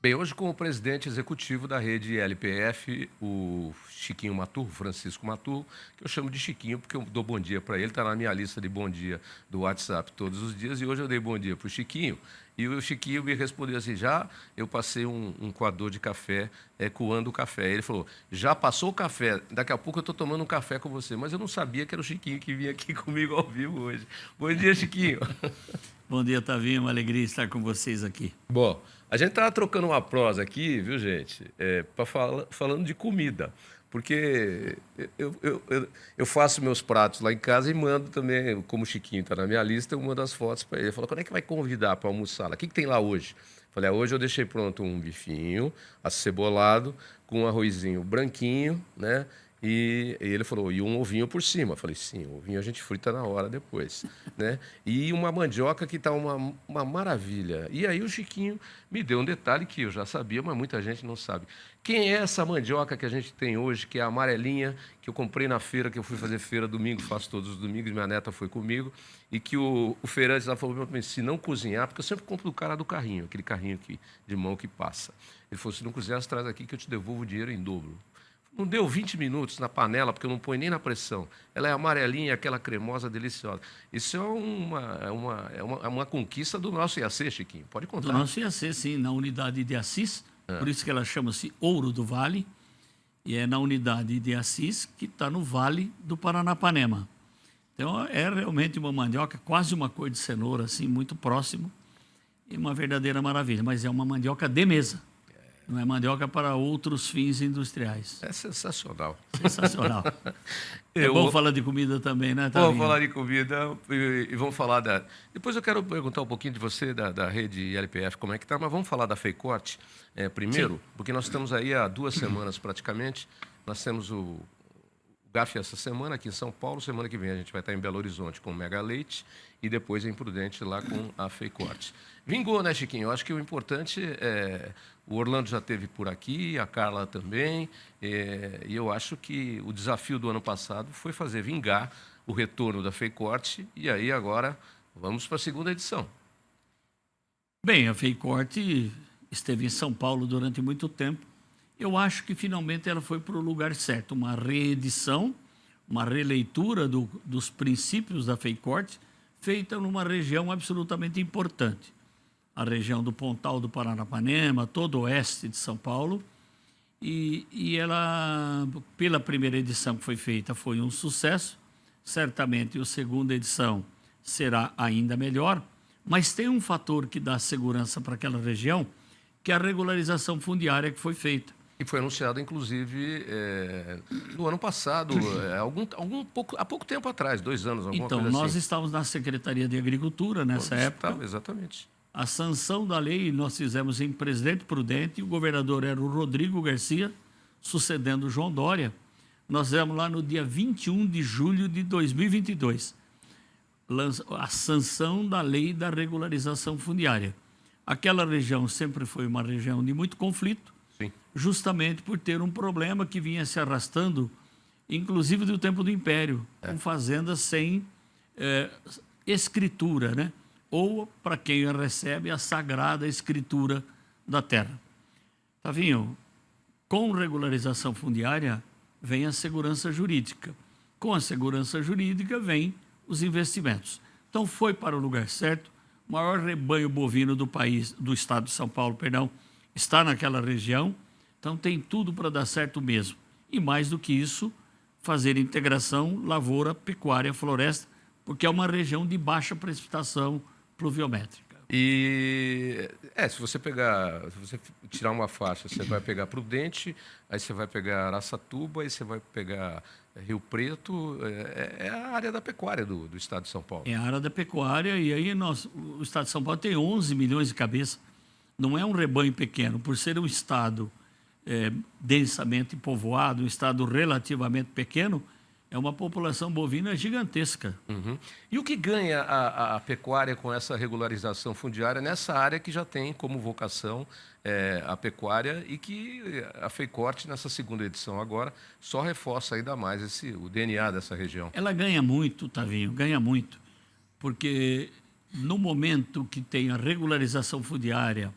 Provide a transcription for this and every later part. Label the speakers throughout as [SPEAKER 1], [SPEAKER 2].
[SPEAKER 1] Bem, hoje como presidente executivo da rede LPF, o Chiquinho Matur, Francisco Matur, que eu chamo de Chiquinho porque eu dou bom dia para ele, está na minha lista de bom dia do WhatsApp todos os dias, e hoje eu dei bom dia para o Chiquinho, e o Chiquinho me respondeu assim, já eu passei um coador de café, coando o café. Ele falou, já passou o café, daqui a pouco eu estou tomando um café com você, mas eu não sabia que era o Chiquinho que vinha aqui comigo ao vivo hoje. Bom dia, Chiquinho.
[SPEAKER 2] Bom dia, Tavinho. Uma alegria estar com vocês aqui.
[SPEAKER 1] Bom, a gente estava trocando uma prosa aqui, viu, gente? Falando de comida. Porque eu faço meus pratos lá em casa e mando também, como o Chiquinho está na minha lista, eu mando as fotos para ele. Ele falou, quando é que vai convidar para almoçar lá? O que tem lá hoje? Falei, hoje eu deixei pronto um bifinho acebolado, com um arrozinho branquinho, né? E ele falou, e um ovinho por cima. Eu falei, sim, o ovinho a gente frita na hora depois, né? E uma mandioca que tá uma maravilha. E aí o Chiquinho me deu um detalhe que eu já sabia, mas muita gente não sabe. Quem é essa mandioca que a gente tem hoje, que é a amarelinha, que eu comprei na feira, que eu fui fazer feira domingo, faço todos os domingos, minha neta foi comigo, e que o feirante lá falou para mim, se não cozinhar, porque eu sempre compro do cara do carrinho, aquele carrinho aqui, de mão que passa. Ele falou, se não cozinhar, traz aqui que eu te devolvo o dinheiro em dobro. Não deu 20 minutos na panela, porque eu não ponho nem na pressão. Ela é amarelinha, aquela cremosa, deliciosa. Isso é uma conquista do nosso IAC, Chiquinho. Pode contar.
[SPEAKER 2] Do nosso IAC, sim, na unidade de Assis, por isso que ela chama-se Ouro do Vale, e é na unidade de Assis que está no Vale do Paranapanema. Então, é realmente uma mandioca, quase uma cor de cenoura, assim, muito próximo, e uma verdadeira maravilha. Mas é uma mandioca de mesa. Não é mandioca para outros fins industriais.
[SPEAKER 1] É sensacional.
[SPEAKER 2] Sensacional. É bom falar de comida também, né, Tavinho?
[SPEAKER 1] Vamos falar de comida e vamos falar da... Depois eu quero perguntar um pouquinho de você, da rede LPF, como é que está, mas vamos falar da Feicorte primeiro, sim, porque nós estamos aí há 2 semanas praticamente. Nós temos o GAF essa semana aqui em São Paulo, semana que vem a gente vai estar em Belo Horizonte com o Mega Leite e depois em Prudente lá com a Feicorte. Vingou, né, Chiquinho? Eu acho que o importante é... O Orlando já esteve por aqui, a Carla também, e eu acho que o desafio do ano passado foi fazer vingar o retorno da Feicorte, e aí agora vamos para a segunda edição.
[SPEAKER 2] Bem, a Feicorte esteve em São Paulo durante muito tempo. Eu acho que finalmente ela foi para o lugar certo, uma reedição, uma releitura dos princípios da Feicorte, feita numa região absolutamente importante. A região do Pontal do Paranapanema, todo o oeste de São Paulo. E ela, pela primeira edição que foi feita, foi um sucesso. Certamente a segunda edição será ainda melhor. Mas tem um fator que dá segurança para aquela região, que é a regularização fundiária que foi feita.
[SPEAKER 1] E foi anunciado, inclusive, no ano passado, há pouco tempo atrás, 2 anos, alguma coisa assim.
[SPEAKER 2] Então, nós estávamos na Secretaria de Agricultura nessa época.
[SPEAKER 1] Exatamente.
[SPEAKER 2] A sanção da lei nós fizemos em Presidente Prudente, e o governador era o Rodrigo Garcia, sucedendo o João Dória. Nós fizemos lá no dia 21 de julho de 2022, a sanção da lei da regularização fundiária. Aquela região sempre foi uma região de muito conflito, sim, justamente por ter um problema que vinha se arrastando, inclusive do tempo do Império, com fazendas sem escritura, né? Ou, para quem a recebe, a sagrada escritura da terra. Tavinho, com regularização fundiária vem a segurança jurídica. Com a segurança jurídica vem os investimentos. Então, foi para o lugar certo. O maior rebanho bovino do país, do estado de São Paulo, está naquela região. Então, tem tudo para dar certo mesmo. E, mais do que isso, fazer integração lavoura, pecuária, floresta, porque é uma região de baixa precipitação pluviométrica.
[SPEAKER 1] E se você tirar uma faixa, você vai pegar Prudente, aí você vai pegar Araçatuba, aí você vai pegar Rio Preto, é a área da pecuária do estado de São Paulo.
[SPEAKER 2] É a área da pecuária, e aí o estado de São Paulo tem 11 milhões de cabeças, não é um rebanho pequeno, por ser um estado densamente povoado, um estado relativamente pequeno, é uma população bovina gigantesca.
[SPEAKER 1] Uhum. E o que ganha a pecuária com essa regularização fundiária nessa área que já tem como vocação a pecuária e que a Feicorte, nessa segunda edição agora, só reforça ainda mais o DNA dessa região?
[SPEAKER 2] Ela ganha muito, Tavinho, ganha muito, porque no momento que tem a regularização fundiária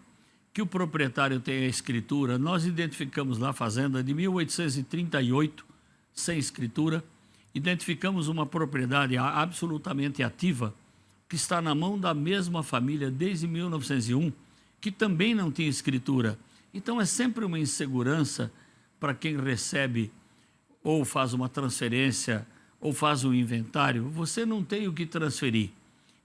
[SPEAKER 2] que o proprietário tenha a escritura. Nós identificamos lá a fazenda de 1838, sem escritura. Identificamos uma propriedade absolutamente ativa, que está na mão da mesma família desde 1901, que também não tinha escritura. Então, é sempre uma insegurança para quem recebe ou faz uma transferência ou faz um inventário. Você não tem o que transferir.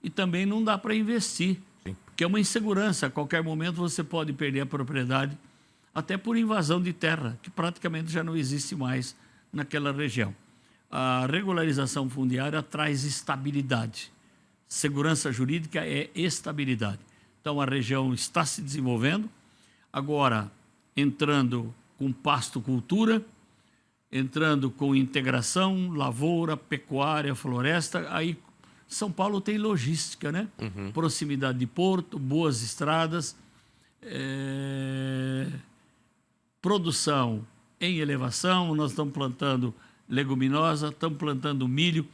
[SPEAKER 2] E também não dá para investir, porque é uma insegurança. A qualquer momento você pode perder a propriedade, até por invasão de terra, que praticamente já não existe mais naquela região. A regularização fundiária traz estabilidade. Segurança jurídica é estabilidade. Então, a região está se desenvolvendo, agora entrando com pasto-cultura, entrando com integração, lavoura, pecuária, floresta. Aí São Paulo tem logística, né? Proximidade de porto, boas estradas, produção em elevação. Nós estamos plantando leguminosa, estamos plantando milho.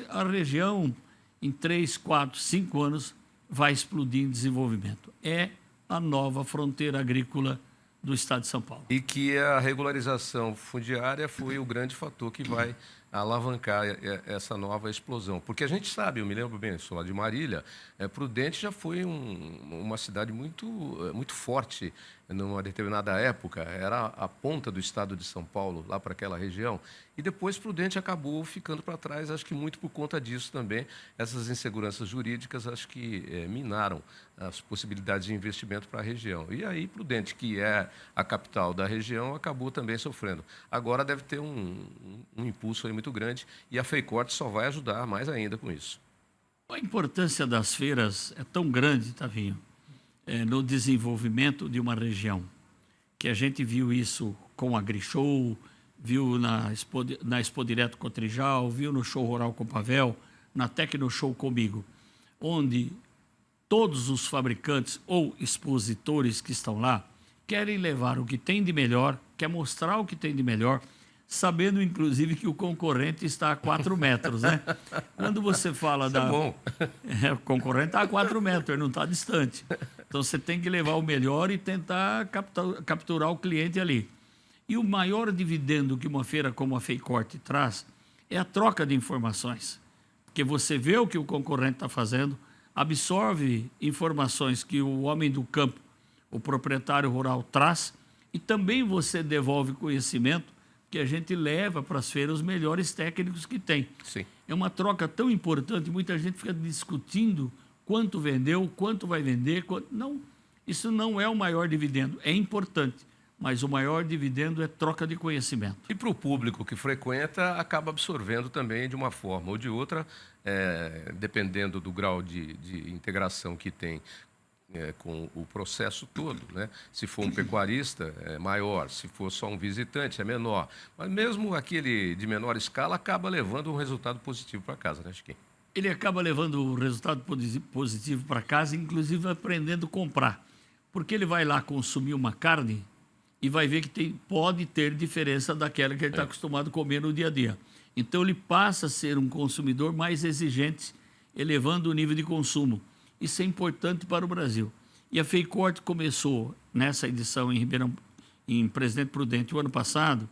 [SPEAKER 2] A região, em 3, 4, 5 anos, vai explodir em desenvolvimento. É a nova fronteira agrícola do estado de São Paulo.
[SPEAKER 1] E que a regularização fundiária foi o grande fator que vai alavancar essa nova explosão. Porque a gente sabe, eu me lembro bem, sou lá de Marília, Prudente já foi uma cidade muito forte numa determinada época, era a ponta do estado de São Paulo, lá para aquela região, e depois Prudente acabou ficando para trás, acho que muito por conta disso também. Essas inseguranças jurídicas, acho que minaram as possibilidades de investimento para a região. E aí Prudente, que é a capital da região, acabou também sofrendo. Agora deve ter um impulso aí muito grande, e a FEICORT só vai ajudar mais ainda com isso.
[SPEAKER 2] A importância das feiras é tão grande, Tavinho, no desenvolvimento de uma região, que a gente viu isso com a AgriShow, viu na Expo Direto Cotrijal, viu no Show Rural com Pavel, na Tecnoshow comigo, onde todos os fabricantes ou expositores que estão lá querem levar o que tem de melhor, quer mostrar o que tem de melhor, sabendo, inclusive, que o concorrente está a 4 metros, né? Quando você fala
[SPEAKER 1] Isso é bom.
[SPEAKER 2] O concorrente está a 4 metros, ele não está distante. Então, você tem que levar o melhor e tentar capturar o cliente ali. E o maior dividendo que uma feira como a FEICORT traz é a troca de informações. Porque você vê o que o concorrente está fazendo, absorve informações que o homem do campo, o proprietário rural, traz, e também você devolve conhecimento que a gente leva para as feiras os melhores técnicos que tem.
[SPEAKER 1] Sim.
[SPEAKER 2] É uma troca tão importante, muita gente fica discutindo quanto vendeu, quanto vai vender. Não, isso não é o maior dividendo, é importante, mas o maior dividendo é troca de conhecimento.
[SPEAKER 1] E para o público que frequenta, acaba absorvendo também de uma forma ou de outra, dependendo do grau de integração que tem com o processo todo, né? Se for um pecuarista, é maior. Se for só um visitante, é menor. Mas mesmo aquele de menor escala acaba levando um resultado positivo para casa, né, Chiquinho?
[SPEAKER 2] Ele acaba levando o resultado positivo para casa, inclusive aprendendo a comprar. Porque ele vai lá consumir uma carne e vai ver que pode ter diferença daquela que ele está acostumado a comer no dia a dia. Então, ele passa a ser um consumidor mais exigente, elevando o nível de consumo. Isso é importante para o Brasil. E a FEICORT começou nessa edição em Presidente Prudente o ano passado,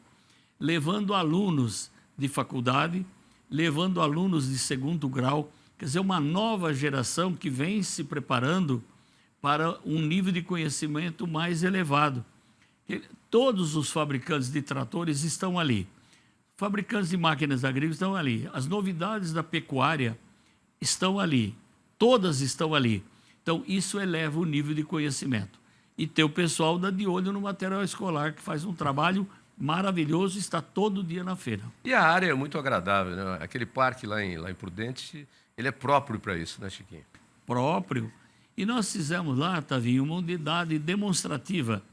[SPEAKER 2] levando alunos de faculdade, levando alunos de segundo grau, quer dizer, uma nova geração que vem se preparando para um nível de conhecimento mais elevado. Todos os fabricantes de tratores estão ali, fabricantes de máquinas agrícolas estão ali, as novidades da pecuária estão ali. Todas estão ali. Então, isso eleva o nível de conhecimento. E tem o pessoal da de olho no material escolar, que faz um trabalho maravilhoso e está todo dia na feira.
[SPEAKER 1] E a área é muito agradável, né? Aquele parque lá em Prudente, ele é próprio para isso, né, Chiquinho?
[SPEAKER 2] Próprio. E nós fizemos lá, Tavinho, uma unidade demonstrativa.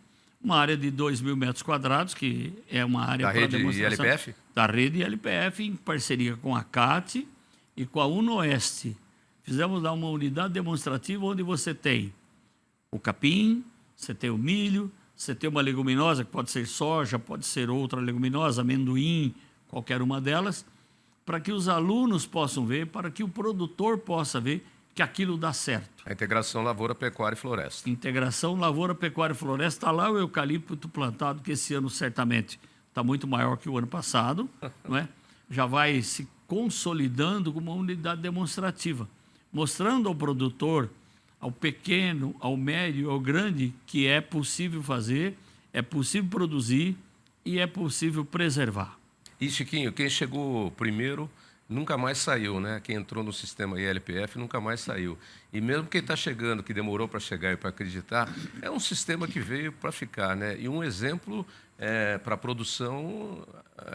[SPEAKER 2] Uma área de 2.000 metros quadrados, que é uma área
[SPEAKER 1] da
[SPEAKER 2] para
[SPEAKER 1] rede
[SPEAKER 2] demonstração.
[SPEAKER 1] ILPF?
[SPEAKER 2] Da rede ILPF, em parceria com a CAT e com a UNOeste. Fizemos lá uma unidade demonstrativa onde você tem o capim, você tem o milho, você tem uma leguminosa, que pode ser soja, pode ser outra leguminosa, amendoim, qualquer uma delas, para que os alunos possam ver, para que o produtor possa ver que aquilo dá certo.
[SPEAKER 1] A integração lavoura, pecuária e floresta.
[SPEAKER 2] Integração lavoura, pecuária e floresta. Está lá o eucalipto plantado, que esse ano certamente está muito maior que o ano passado, não é? Já vai se consolidando como uma unidade demonstrativa, mostrando ao produtor, ao pequeno, ao médio, ao grande, que é possível fazer, é possível produzir e é possível preservar.
[SPEAKER 1] E, Chiquinho, quem chegou primeiro nunca mais saiu, né? Quem entrou no sistema ILPF nunca mais saiu. E mesmo quem está chegando, que demorou para chegar e para acreditar, é um sistema que veio para ficar, né? E um exemplo para a produção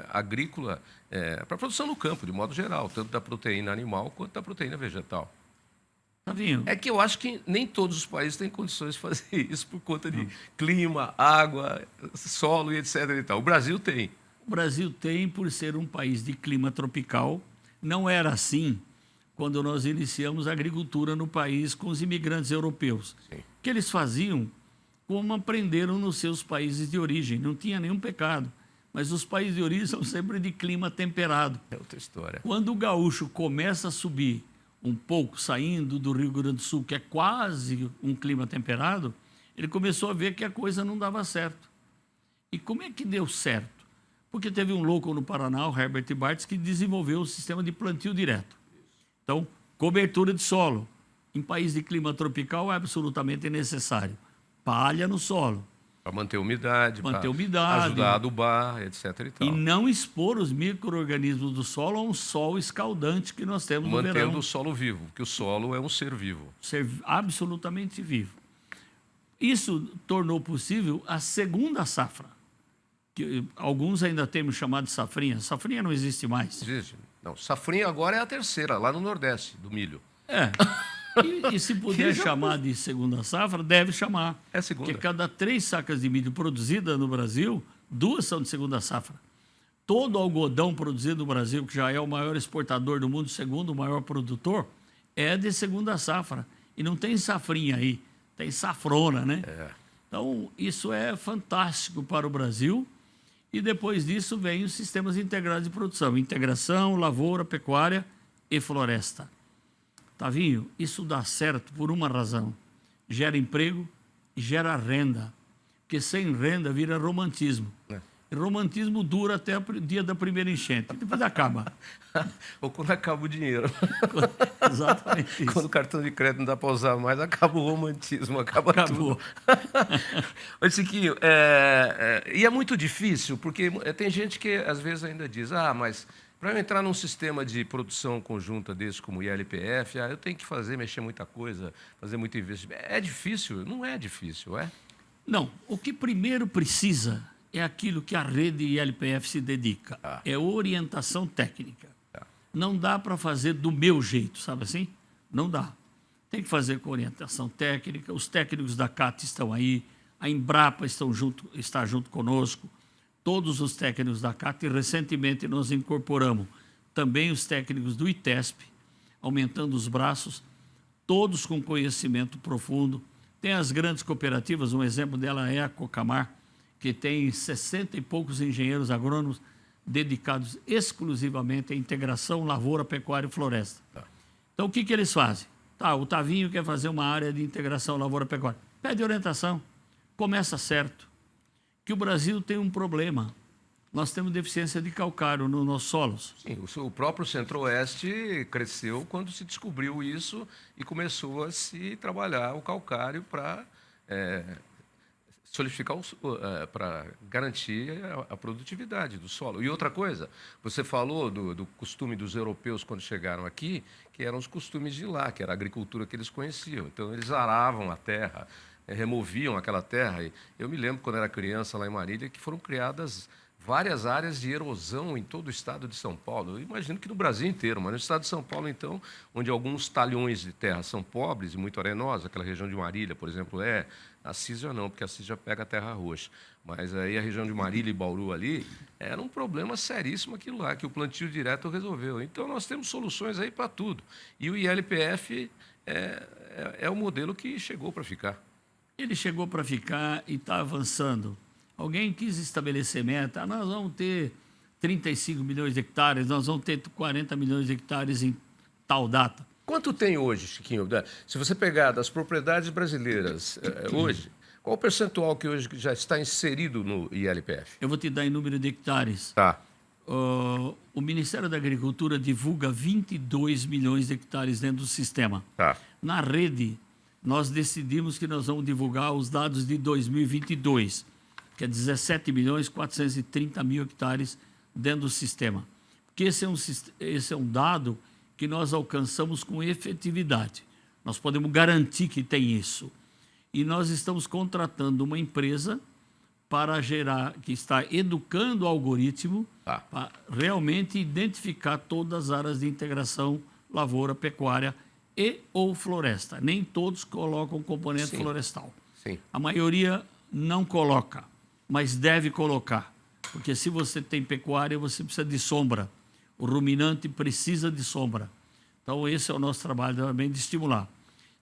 [SPEAKER 1] agrícola, para a produção no campo, de modo geral, tanto da proteína animal quanto da proteína vegetal.
[SPEAKER 2] Tavinho,
[SPEAKER 1] É que eu acho que nem todos os países têm condições de fazer isso por conta de clima, água, solo e etc. E tal. O Brasil tem.
[SPEAKER 2] o Brasil tem, por ser um país de clima tropical, não era assim quando nós iniciamos a agricultura no país com os imigrantes europeus.
[SPEAKER 1] Sim.
[SPEAKER 2] O que eles faziam, como aprenderam nos seus países de origem, não tinha nenhum pecado. Mas os países de origem são sempre de clima temperado.
[SPEAKER 1] É outra história.
[SPEAKER 2] Quando o gaúcho começa a subir um pouco, saindo do Rio Grande do Sul, que é quase um clima temperado, ele começou a ver que a coisa não dava certo. E como é que deu certo? Porque teve um louco no Paraná, o Herbert Bartz, que desenvolveu o sistema de plantio direto. Então, cobertura de solo. Em país de clima tropical é absolutamente necessário. Palha no solo.
[SPEAKER 1] Para manter a umidade,
[SPEAKER 2] Manter a umidade.
[SPEAKER 1] ajudar a adubar, etc. E tal.
[SPEAKER 2] E não expor os micro-organismos do solo a um sol escaldante que nós temos no verão.
[SPEAKER 1] Mantendo o solo vivo, porque o solo é um ser vivo.
[SPEAKER 2] Ser absolutamente vivo. Isso tornou possível a segunda safra, que alguns ainda temos chamado de safrinha. Safrinha não existe mais.
[SPEAKER 1] Existe? Não, safrinha agora é a terceira, lá no Nordeste, do milho.
[SPEAKER 2] É. E se puder chamar de segunda safra, deve chamar.
[SPEAKER 1] É segunda.
[SPEAKER 2] Porque cada 3 sacas de milho produzidas no Brasil, 2 são de segunda safra. Todo algodão produzido no Brasil, que já é o maior exportador do mundo, segundo o maior produtor, é de segunda safra. E não tem safrinha aí, tem safrona, né?
[SPEAKER 1] É.
[SPEAKER 2] Então, isso é fantástico para o Brasil. E depois disso vem os sistemas integrados de produção. Integração, lavoura, pecuária e floresta. Tavinho, isso dá certo por uma razão. Gera emprego e gera renda. Porque sem renda vira romantismo.
[SPEAKER 1] É.
[SPEAKER 2] E romantismo dura até o dia da primeira enchente. Depois acaba.
[SPEAKER 1] Ou quando acaba o dinheiro.
[SPEAKER 2] Exatamente isso.
[SPEAKER 1] Quando o cartão de crédito não dá para usar mais, acaba o romantismo, acaba
[SPEAKER 2] Acabou.
[SPEAKER 1] tudo. Ô, Chiquinho, e é muito difícil, porque tem gente que às vezes ainda diz, mas para eu entrar num sistema de produção conjunta desse como o ILPF, eu tenho que mexer muita coisa, fazer muito investimento. É difícil? Não é difícil, é?
[SPEAKER 2] Não, o que primeiro precisa é aquilo que a rede ILPF se dedica. É orientação técnica. Não dá para fazer do meu jeito, sabe assim? Não dá. Tem que fazer com orientação técnica. Os técnicos da CAT estão aí, a Embrapa está junto conosco, todos os técnicos da CAT, e recentemente nós incorporamos também os técnicos do ITESP, aumentando os braços, todos com conhecimento profundo. Tem as grandes cooperativas, um exemplo dela é a Cocamar, que tem 60 e poucos engenheiros agrônomos dedicados exclusivamente à integração lavoura, pecuária e floresta. Então, o que eles fazem? O Tavinho quer fazer uma área de integração lavoura, pecuária. Pede orientação, começa certo. Que o Brasil tem um problema. Nós temos deficiência de calcário nos nossos solos.
[SPEAKER 1] Sim, o próprio Centro-Oeste cresceu quando se descobriu isso e começou a se trabalhar o calcário para solidificar, para garantir a produtividade do solo. E outra coisa, você falou do costume dos europeus quando chegaram aqui, que eram os costumes de lá, que era a agricultura que eles conheciam. Então, eles aravam a terra, removiam aquela terra. E eu me lembro, quando era criança, lá em Marília, que foram criadas várias áreas de erosão em todo o estado de São Paulo. Eu imagino que no Brasil inteiro, mas no estado de São Paulo, então, onde alguns talhões de terra são pobres e muito arenosos, aquela região de Marília, por exemplo, a Cis não, porque a Cis pega a terra roxa. Mas aí a região de Marília e Bauru ali, era um problema seríssimo aquilo lá, que o plantio direto resolveu. Então, nós temos soluções aí para tudo. E o ILPF é o modelo que chegou para ficar.
[SPEAKER 2] Ele chegou para ficar e está avançando. Alguém quis estabelecer meta, nós vamos ter 35 milhões de hectares, nós vamos ter 40 milhões de hectares em tal data.
[SPEAKER 1] Quanto tem hoje, Chiquinho? Se você pegar das propriedades brasileiras hoje, qual o percentual que hoje já está inserido no ILPF?
[SPEAKER 2] Eu vou te dar em número de hectares.
[SPEAKER 1] Tá.
[SPEAKER 2] O Ministério da Agricultura divulga 22 milhões de hectares dentro do sistema.
[SPEAKER 1] Tá.
[SPEAKER 2] Na rede, nós decidimos que nós vamos divulgar os dados de 2022, que é 17 milhões 430 mil hectares dentro do sistema. Porque esse é um dado que nós alcançamos com efetividade. Nós podemos garantir que tem isso. E nós estamos contratando uma empresa para gerar, que está educando o algoritmo para realmente identificar todas as áreas de integração lavoura, pecuária e ou floresta. Nem todos colocam componente florestal.
[SPEAKER 1] Sim.
[SPEAKER 2] A maioria não coloca, mas deve colocar. Porque se você tem pecuária, você precisa de sombra. O ruminante precisa de sombra. Então, esse é o nosso trabalho também de estimular.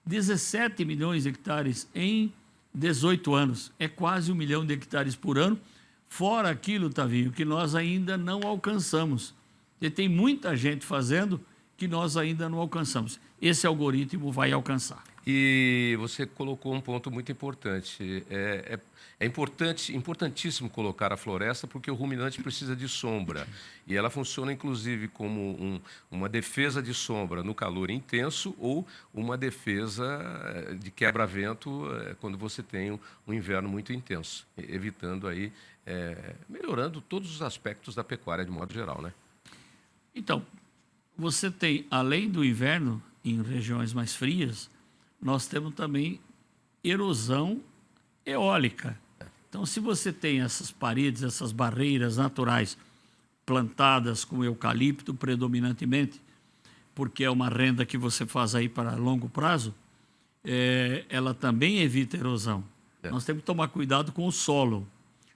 [SPEAKER 2] 17 milhões de hectares em 18 anos. É quase 1 milhão de hectares por ano. Fora aquilo, Tavinho, que nós ainda não alcançamos. E tem muita gente fazendo que nós ainda não alcançamos. Esse algoritmo vai alcançar.
[SPEAKER 1] E você colocou um ponto muito importante. É importantíssimo colocar a floresta porque o ruminante precisa de sombra. E ela funciona, inclusive, como uma defesa de sombra no calor intenso ou uma defesa de quebra-vento quando você tem um inverno muito intenso, evitando aí, melhorando todos os aspectos da pecuária de modo geral, né?
[SPEAKER 2] Então, você tem, além do inverno, em regiões mais frias, nós temos também erosão eólica. Então, se você tem essas paredes, essas barreiras naturais plantadas com eucalipto predominantemente, porque é uma renda que você faz aí para longo prazo, ela também evita erosão. Nós temos que tomar cuidado com o solo.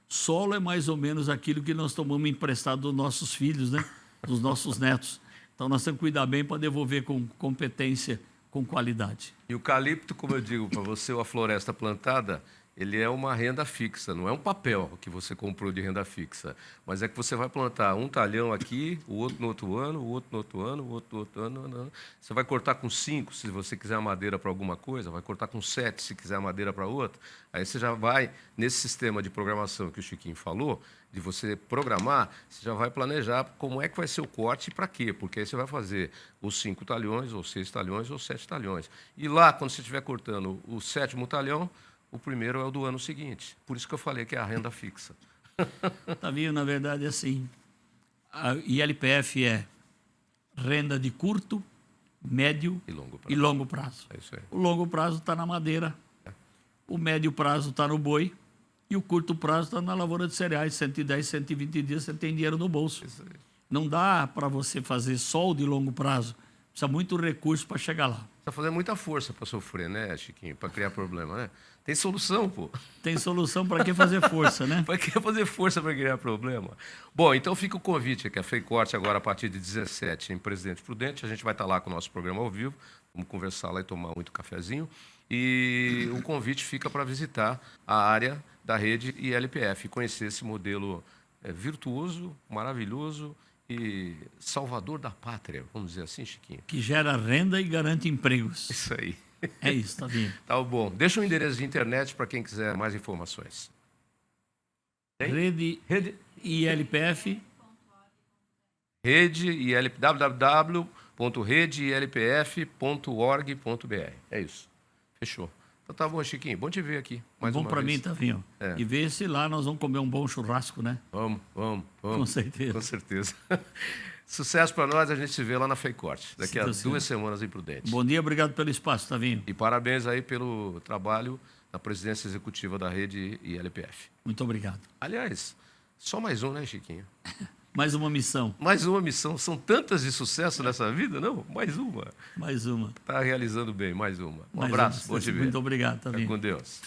[SPEAKER 2] Solo é mais ou menos aquilo que nós tomamos emprestado dos nossos filhos, né? Dos nossos netos. Então, nós temos que cuidar bem para devolver com competência, com qualidade.
[SPEAKER 1] E o eucalipto, como eu digo para você, ou a floresta plantada, ele é uma renda fixa, não é um papel que você comprou de renda fixa, mas é que você vai plantar um talhão aqui, o outro no outro ano, o outro no outro ano, o outro no outro ano. Você vai cortar com 5, se você quiser madeira para alguma coisa, vai cortar com 7, se quiser madeira para outra. Aí você já vai, nesse sistema de programação que o Chiquinho falou, de você programar, você já vai planejar como é que vai ser o corte e para quê, porque aí você vai fazer os 5 talhões, ou 6 talhões, ou 7 talhões. E lá, quando você estiver cortando o 7º talhão, o primeiro é o do ano seguinte. Por isso que eu falei que é a renda fixa.
[SPEAKER 2] Tavinho, na verdade, é assim. A ILPF é renda de curto, médio e longo prazo.
[SPEAKER 1] É isso aí.
[SPEAKER 2] O longo prazo está na madeira, o médio prazo está no boi e o curto prazo está na lavoura de cereais. 110, 120 dias você tem dinheiro no bolso.
[SPEAKER 1] Isso aí.
[SPEAKER 2] Não dá para você fazer só o de longo prazo. Precisa muito recurso para chegar lá.
[SPEAKER 1] Precisa fazer muita força para sofrer, né, Chiquinho? Para criar problema, né? Tem solução, pô.
[SPEAKER 2] Tem solução para que fazer força, né?
[SPEAKER 1] Para que fazer força para criar problema? Bom, então fica o convite aqui, a FEICORTE agora a partir de 17 em Presidente Prudente. A gente vai estar lá com o nosso programa ao vivo. Vamos conversar lá e tomar muito cafezinho. E o convite fica para visitar a área da rede ILPF, conhecer esse modelo virtuoso, maravilhoso e salvador da pátria, vamos dizer assim, Chiquinho.
[SPEAKER 2] Que gera renda e garante empregos.
[SPEAKER 1] Isso aí.
[SPEAKER 2] É isso, Tavinho.
[SPEAKER 1] Tá bom. Deixa o endereço de internet para quem quiser mais informações.
[SPEAKER 2] Rede ILPF.
[SPEAKER 1] www.redeilpf.org.br. É isso. Fechou. Então tá bom, Chiquinho. Bom te ver aqui. Mais
[SPEAKER 2] bom
[SPEAKER 1] uma
[SPEAKER 2] para
[SPEAKER 1] vez.
[SPEAKER 2] mim, Tavinho. E ver se lá nós vamos comer um bom churrasco, né?
[SPEAKER 1] Vamos.
[SPEAKER 2] Com certeza.
[SPEAKER 1] Com certeza. Sucesso para nós, a gente se vê lá na FEICORTE, daqui a 2 semanas em Prudente.
[SPEAKER 2] Bom dia, obrigado pelo espaço, Tavinho.
[SPEAKER 1] E parabéns aí pelo trabalho na presidência executiva da rede ILPF.
[SPEAKER 2] Muito obrigado.
[SPEAKER 1] Aliás, só mais um, né, Chiquinho?
[SPEAKER 2] Mais uma missão.
[SPEAKER 1] Mais uma missão. São tantas de sucesso nessa vida, não? Mais uma.
[SPEAKER 2] Mais uma.
[SPEAKER 1] Está realizando bem, mais uma. Um
[SPEAKER 2] Mais
[SPEAKER 1] abraço,
[SPEAKER 2] uma.
[SPEAKER 1] bom te ver.
[SPEAKER 2] Muito obrigado, Tavinho.
[SPEAKER 1] Fica com Deus.